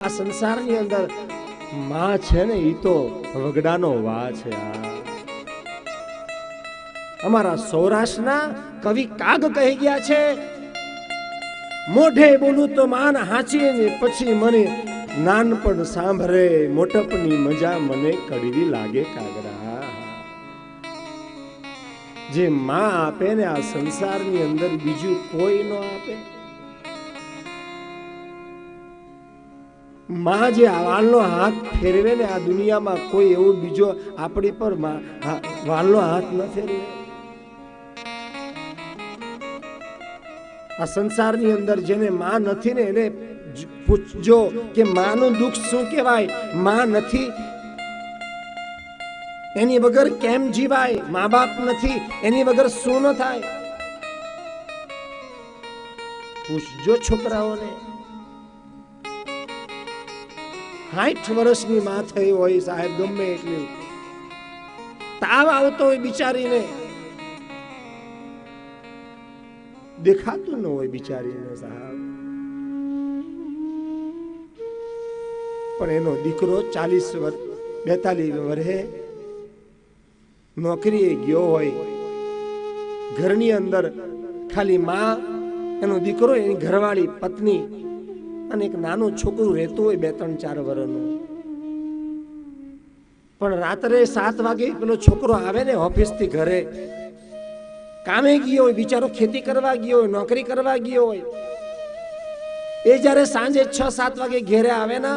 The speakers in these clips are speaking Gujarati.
આ સંસારની અંદર માં છે ને ઈ તો વગડાનો વા છે. અમારા સૌરાષ્ટ્રના કવિ કાગ કહી ગયા છે, મોઢે બોલું તો માન હાચી ને પછી મને નાનપણ સાંભળે મોટપની મજા મને કડવી લાગે કાગડા. જે માં આપે ને આ સંસારની અંદર બીજું કોઈ ન આપે. માં જે વાલનો હાથ ફેરવે ને આ દુનિયામાં કોઈ એવો બીજો આપણી પર વાલનો હાથ ન ફેરવે. આ સંસારની અંદર જેને માં નથી ને એને પૂછજો કે માનું દુઃખ શું કહેવાય. માં નથી એની વગર કેમ જીવાય, મા બાપ નથી એની વગર શું ન થાય. પૂછજો છોકરાઓને. 60 વર્ષની માં થઈ હોય સાહેબ, ગમે એટલી તાવ આવતો હોય બિચારીને, દેખાતું ન હોય બિચારીને સાહેબ, પણ એનો દીકરો 42 વર્ષે નોકરીએ ગયો હોય, ઘરની અંદર ખાલી માં, એનો દીકરો, એની ઘરવાળી પત્ની અને એક નાનું છોકરું રહેતું હોય 2-3-4 વર્ષનું. પણ રાત્રે 7 વાગે પેલો છોકરો આવે ને ઓફિસ થી ઘરે, કામે ગયો હોય બિચારો, ખેતી કરવા ગયો હોય, નોકરી કરવા ગયો હોય, એ જયારે સાંજે 6-7 વાગે ઘેરે આવે ને,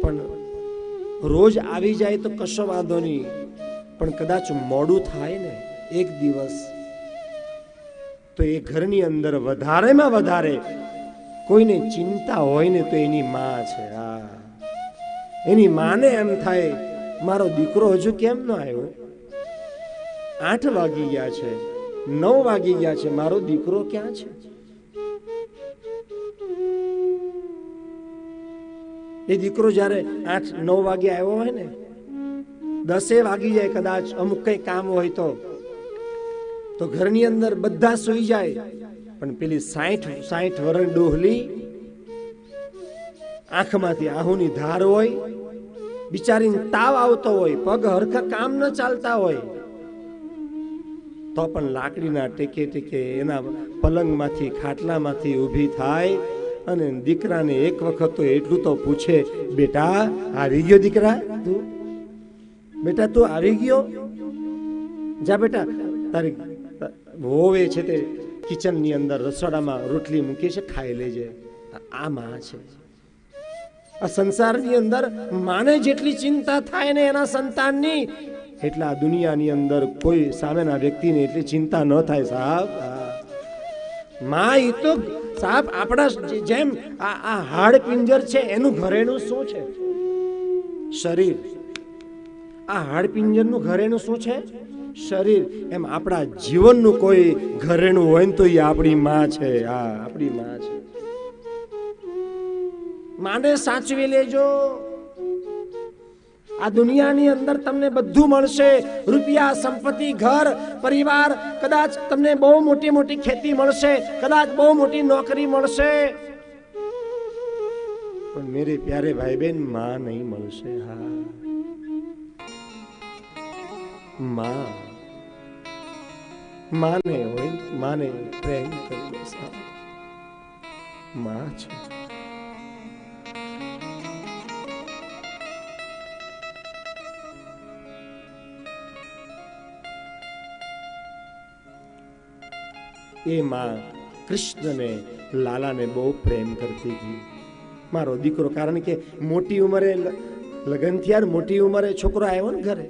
પણ રોજ આવી જાય તો કશો વાંધો નહીં, પણ કદાચ મોડું થાય ને એક દિવસ તો એ ઘરની અંદર વધારેમાં વધારે કોઈને ચિંતા હોય ને તો એની માં છે. એની માને એમ થાય મારો દીકરો હજુ કેમ ન આવ્યો, 8 વાગી ગયા છે, 9 વાગી ગયા છે, મારો દીકરો ક્યાં છે. એ દીકરો જયારે 8-9 વાગે આવ્યો હોય ને, 10 વાગી જાય કદાચ, અમુક કઈ કામ હોય તો ઘરની અંદર બધા સૂઈ જાય, પણ પેલી 60 વર્ષ ડોહલી આંખમાંથી આહુની ધાર હોય, બિચારીને તાવ આવતો હોય, પગ હરખા કામ ન ચાલતા હોય, તો પણ લાકડીના ટેકે ટેકે એના પલંગમાંથી ખાટલામાંથી ઊભી થાય અને દીકરાને એક વખત તો એટલું તો પૂછે, બેટા આવી ગયો દીકરા, તું બેટા તું આવી ગયો, જા બેટા તારી હોવે છે તે કિચન ની અંદર રસોડામાં રોટલી મૂકી છે, ખાઈ લેજે. આ માં છે. આ સંસારની અંદર માને જેટલી ચિંતા થાય ને એના સંતાનની, એટલા દુનિયાની અંદર કોઈ સામેના વ્યક્તિને એટલી ચિંતા ન થાય સાહેબ. માં ઈ તો સાહેબ આપણા જેમ આ હાડ પિંજર છે, એનું ઘરેણું શું છે? શરીર. આ હાડ પિંજરનું ઘરેણું શું છે? શરીર. એમ આપણા જીવનનું કોઈ ઘરેણું હોય ને તો એ આપણી માં છે. આપણી માં છે. માને સાચવી લેજો. આ દુનિયાની અંદર તમને બધું મળશે, રૂપિયા, સંપત્તિ, ઘર, પરિવાર, કદાચ તમને બહુ મોટી મોટી ખેતી મળશે, કદાચ બહુ મોટી નોકરી મળશે, પણ મેરે પ્યારે ભાઈ બહેન માં નહીં મળશે. માને હોય, માને પ્રેમ કરી માં છે. એ માં કૃષ્ણને, લાલાને બહુ પ્રેમ કરતી હતી. મારો દીકરો, કારણ કે મોટી ઉંમરે લગ્ન થયા, મોટી ઉંમરે છોકરો આવ્યો ને ઘરે,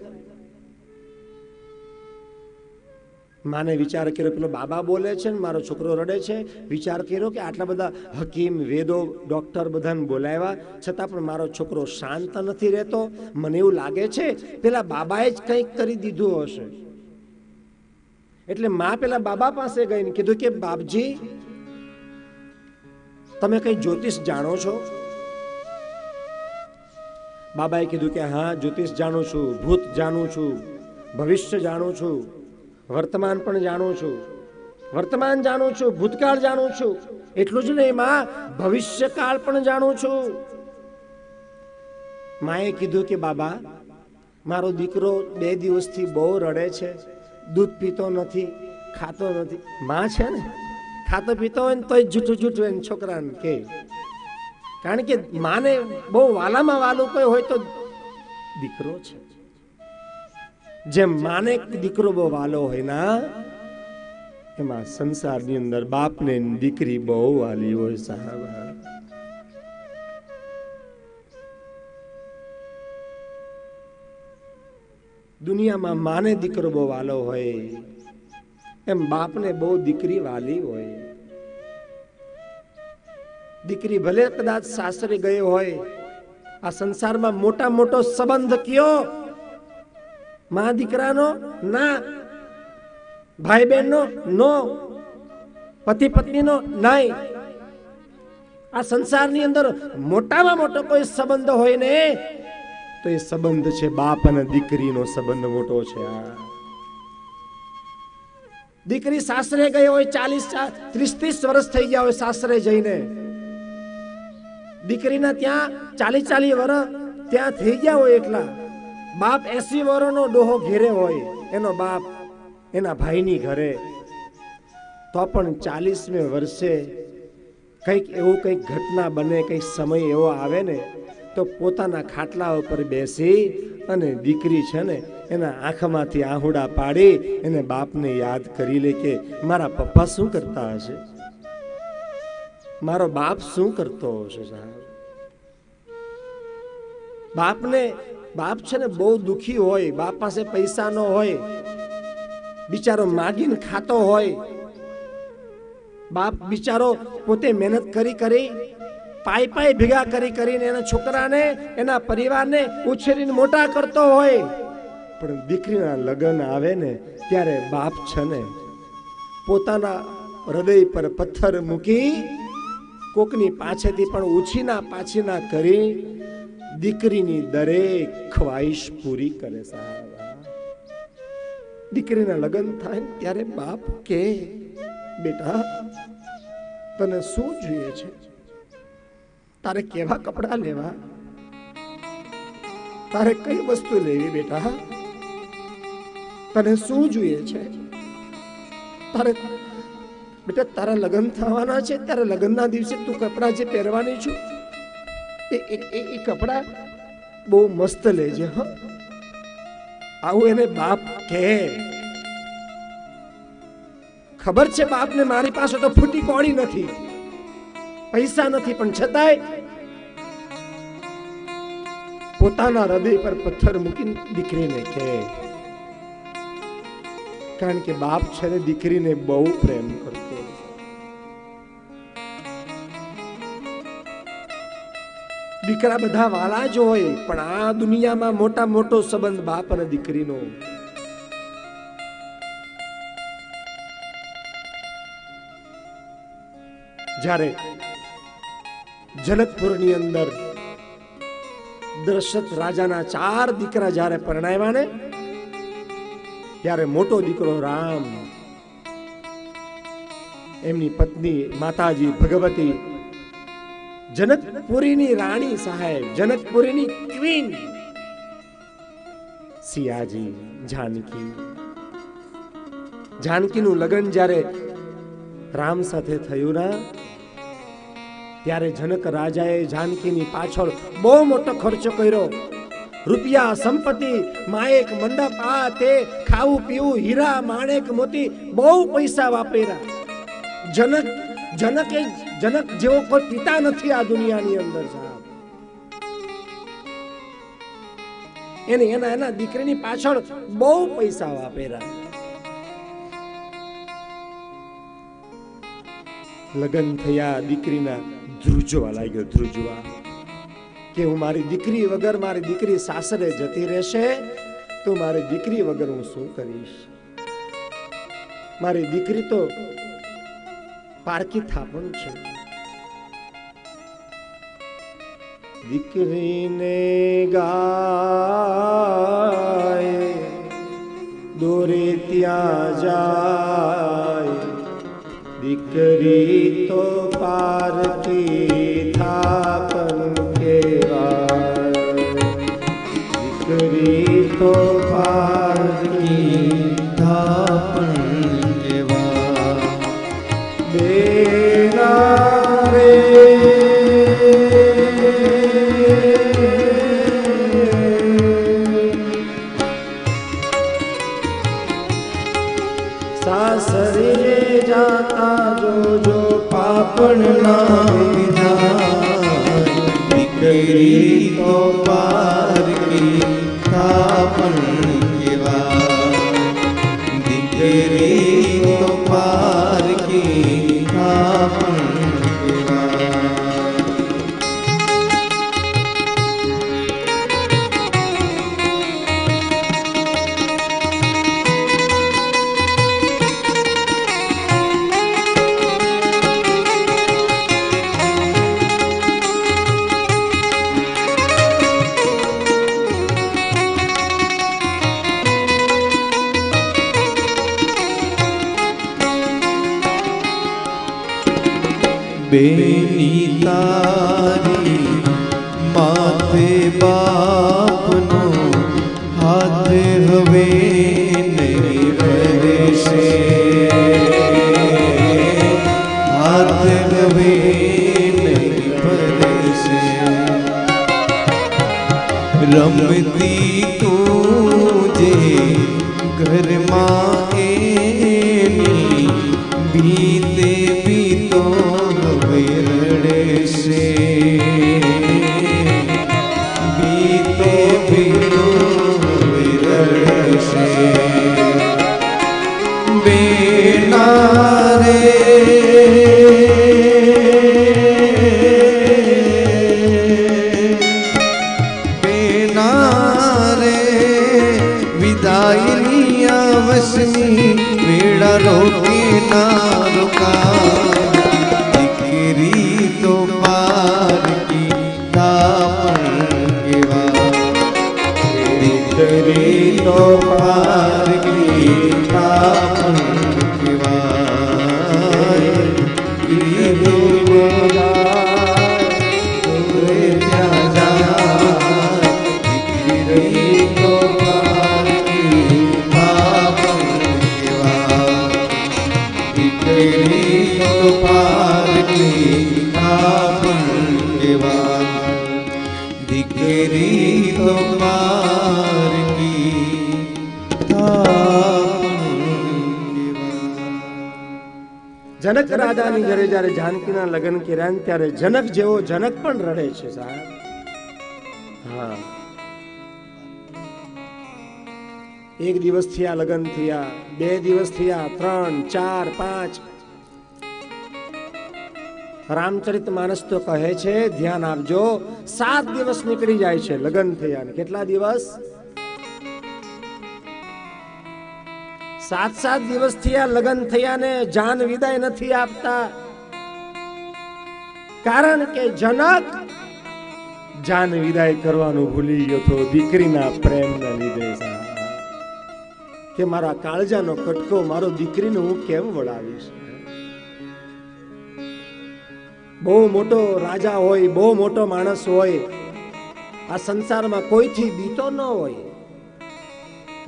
માને વિચાર કર્યો પેલો બાબા બોલે છે ને મારો છોકરો રડે છે. વિચાર કર્યો કે આટલા બધા હકીમ, વેદો, ડોક્ટર બધાને બોલાવ્યા છતાં પણ મારો છોકરો શાંત નથી રહેતો. મને એવું લાગે છે પેલા બાબાએ જ કંઈક કરી દીધું હશે. એટલે માં પેલા બાબા પાસે ગઈને કીધું કે બાપજી, તમે કઈ જ્યોતિષ જાણો છો? બાબાએ કીધું કે હા જ્યોતિષ જાણું છું, ભૂત જાણું છું, ભવિષ્ય જાણું છું, વર્તમાન પણ જાણું છું. વર્તમાન જાણું છું, ભૂતકાળ જાણું છું, એટલું જ નહીં માં, ભવિષ્યકાળ પણ જાણું છું. માએ કીધું કે બાબા, મારો દીકરો 2 દિવસથી બહુ રડે છે, દૂધ પીતો નથી, ખાતો નથી. માં છે ને, ખાતો પીતો હોય ને તોય જૂઠું જૂઠું એને છોકરાને કે, કારણ કે માને બહુ વાલામાં વાલું કોઈ હોય તો દીકરો છે. જેમ માને દીકરો બહુ વાલો હોય ના, એમાં સંસારની અંદર બાપને દીકરી બહુ વાલી હોય સાહેબ. દુનિયામાં માને દીકરો બહુ વાલો હોય, એમ બાપને બહુ દીકરી વાલી હોય. દીકરી ભલે કદાચ સાસરે ગઈ હોય, આ સંસારમાં મોટા મોટો સંબંધ કયો? માં દીકરાનો ના, ભાઈ બહેનનો નો, પતિ પત્નીનો નહીં. આ સંસારની અંદર મોટામાં મોટો કોઈ સંબંધ હોય ને તો એ સંબંધ છે બાપ અને દીકરીનો સંબંધ મોટો છે. દીકરી સાસરે ગઈ હોય, 30 વર્ષ થઈ ગયા હોય સાસરે જઈને, દીકરીના ત્યાં 40 વર્ષ ત્યાં થઈ ગયા હોય એકલા. બાપ 80 વર્ષનો ડોહો ઘેરે હોય, એનો બાપ એના ભાઈની ઘરે, તો પણ 40મે વર્ષે કંઈક એવું કંઈક ઘટના બને, કંઈક સમય એવો આવે ને તો પોતાના ખાટલા ઉપર બેસી અને દીકરી છે ને એના આંખમાંથી આહુડા પાડી એને બાપને યાદ કરી લે કે મારા પપ્પા શું કરતા હશે, મારો બાપ શું કરતો હશે. સાહેબ, બાપ છે ને બહુ દુખી હોય, બાપ પાસે પૈસા ન હોય, બિચારો માગીને ખાતો હોય. બાપ બિચારો પોતે મહેનત કરી પાઈ ભેગા કરીને એના છોકરાને, એના પરિવારને ઉછેરીને મોટા કરતો હોય. પણ દીકરીના લગ્ન આવે ને ત્યારે બાપ છે ને પોતાના હૃદય પર પથ્થર મૂકી કોકની પાછળથી પણ ઉછીના પાછીના કરી દીકરીની દરેક ખ્વાહિશ પૂરી કરે. સાહેબ, દીકરીના લગ્ન થાય ત્યારે બાપ કે બેટા તને શું જોઈએ છે, તારે કેવા કપડા લેવા, તારે કઈ વસ્તુ લેવી બેટા, તને શું જોઈએ છે, તારે બેટા તારા લગ્ન થવાના છે ત્યારે લગ્નના દિવસે તું કપડા જે પહેરવાની છું એ કપડા બહુ મસ્ત લેજે. હ, આવું એને બાપ કે. ખબર છે બાપને મારી પાસે તો ફૂટી કોડી નથી, પૈસા નથી, પણ છતાંય પોતાના હૃદય પર પથ્થર મૂકીને દીકરીને કહે, કારણ કે બાપ છે ને દીકરીને બહુ પ્રેમ કરતો. દીકરા બધા વાલા જ હોય, પણ આ દુનિયામાં મોટા મોટો સંબંધ બાપ અને દીકરીનો. જ્યારે જનકપુરની અંદર દશરથ રાજાના 4 દીકરા જ્યારે પરણાવ્યા ને ત્યારે મોટો દીકરો રામ, એમની પત્ની માતાજી ભગવતી, જનકપુરીની રાણી સાહેબ, જનકપુરીની ક્વીન સિયાજી, જાનકીનું લગ્ન જ્યારે રામ સાથે થયું ના ત્યારે જનક રાજાએ જાનકીની પાછળ બહુ મોટો ખર્ચો કર્યો. રૂપિયા, સંપત્તિ, માયક, મંડપ, આ તે, ખાવું પીવું, હીરા માણેક મોતી, બહુ પૈસા વાપર્યા. જનક જેવો કોઈ પિતા નથી આ દુનિયાની અંદર સાહેબ. એના દીકરીની પાછળ બહુ પૈસા વાપર્યા. લગ્ન થયા, દીકરીના ધ્રુજવા લાગ્યો, ધ્રુજવા કે હું મારી દીકરી વગર, મારી દીકરી સાસરે જતી રહેશે તો મારી દીકરી વગર હું શું કરીશ. મારી દીકરી તો પારકી થાપણ છે. દીકરીને ગાય દોરે ત્યાં જાય, દીકરી તો પારકી થાપન કેવાય, દીકરી તો પારકી થાપન કેવાય, બેના રે સાસરે જાતા જોજો પાપણ ના વિધાય, દીકરી તો પારકી થાપન કેવાય, દીકરી તો પારકી થાપન કેવાય. બેની તારી માથે બાપનો હાથ હવે નહીં ભરેશે, હાથ હવે નહીં ભરેશે. રમતી તુજે ઘરમાં એની બીતે બીતો રડેશે, બીતો બીતો રડેશે. બેના રે બેના રે વિદાયની આવસની વેળા રોકે ના રોકા, દીકરી તો પારકી થાપણ કેવાય, દીકરી તો પારકી થાપણ કેવાય. દીકરી ત્યાં જાય, દીકરી તો પારકી થાપણ કેવાય, દીકરી તો પારકી થાપણ કેવાય, દીકરી તો પારકી જનક રાજાની ઘરે જ્યારે જાનકીના લગ્ન કર્યા ત્યારે જનક જેવો જનક પણ રડે છે સાહેબ. હા, એક દિવસ થયા લગ્ન થયા, 2 દિવસ થયા, 3, 4, 5. રામચરિત માનસ તો કહે છે, ધ્યાન આપજો, 7 દિવસ નીકળી જાય છે લગ્ન થયા ને. કેટલા દિવસ? 7 દિવસ થયા લગ્ન થયા ને જાન વિદાય નથી આપતા. કારણ કે જનક જાન વિદાય કરવાનું ભૂલી ગયો તો દીકરીના પ્રેમના લીધે, કે મારા કાળજાનો કટકો મારો દીકરીને હું કેમ વળાવીશ. બહુ મોટો રાજા હોય, બહુ મોટો માણસ હોય, આ સંસારમાં કોઈથી બીતો ન હોય.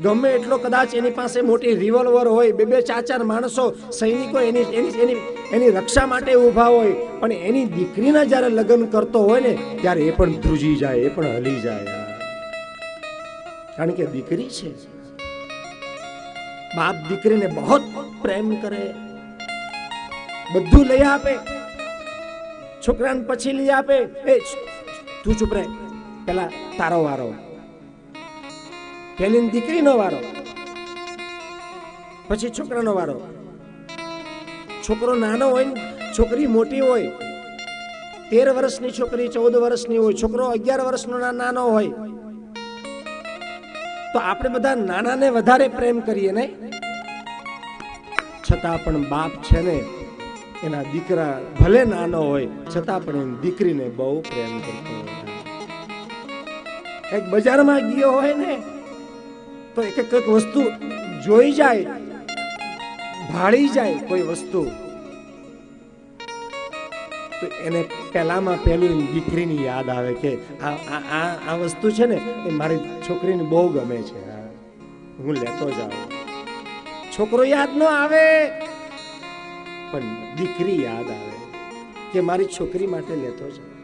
ગમે એટલો કદાચ એની પાસે મોટી રિવોલ્વર હોય, 2-2, 4-4 માણસો સૈનિકો એની રક્ષા માટે ઊભા હોય, પણ એની દીકરીના જ્યારે લગ્ન કરતો હોય ને ત્યારે એ પણ ધ્રુજી જાય, એ પણ હલી જાય. કારણ કે દીકરી છે. બાપ દીકરીને બહુ પ્રેમ કરે, બધું લઈ આપે, છોકરાને પછી લઈ આપે. એ તું ચૂપ રહે, પેલા તારો વારો, પેલી દીકરીનો વારો, પછી છોકરાનો વારો. છોકરો નાનો હોય ને છોકરી મોટી હોય, 13 વર્ષની છોકરી 14 વર્ષની હોય, છોકરો 11 વર્ષનો નાનો હોય, તો આપણે બધા નાનાને વધારે પ્રેમ કરીએ ને. છતાં પણ બાપ છે ને એના દીકરા ભલે નાનો હોય છતાં પણ એની દીકરીને બહુ પ્રેમ કરતો હોય. એક બજારમાં ગયો હોય ને તો એક એક વસ્તુ જોઈ જાય, ભાળી જાય કોઈ વસ્તુ, તો એને પહેલામાં પહેલું દીકરીની યાદ આવે કે આ વસ્તુ છે ને એ મારી છોકરીને બહુ ગમે છે, હું લેતો જાઉં. છોકરો યાદ ન આવે પણ દીકરી યાદ આવે કે મારી છોકરી માટે લેતો જાઉં.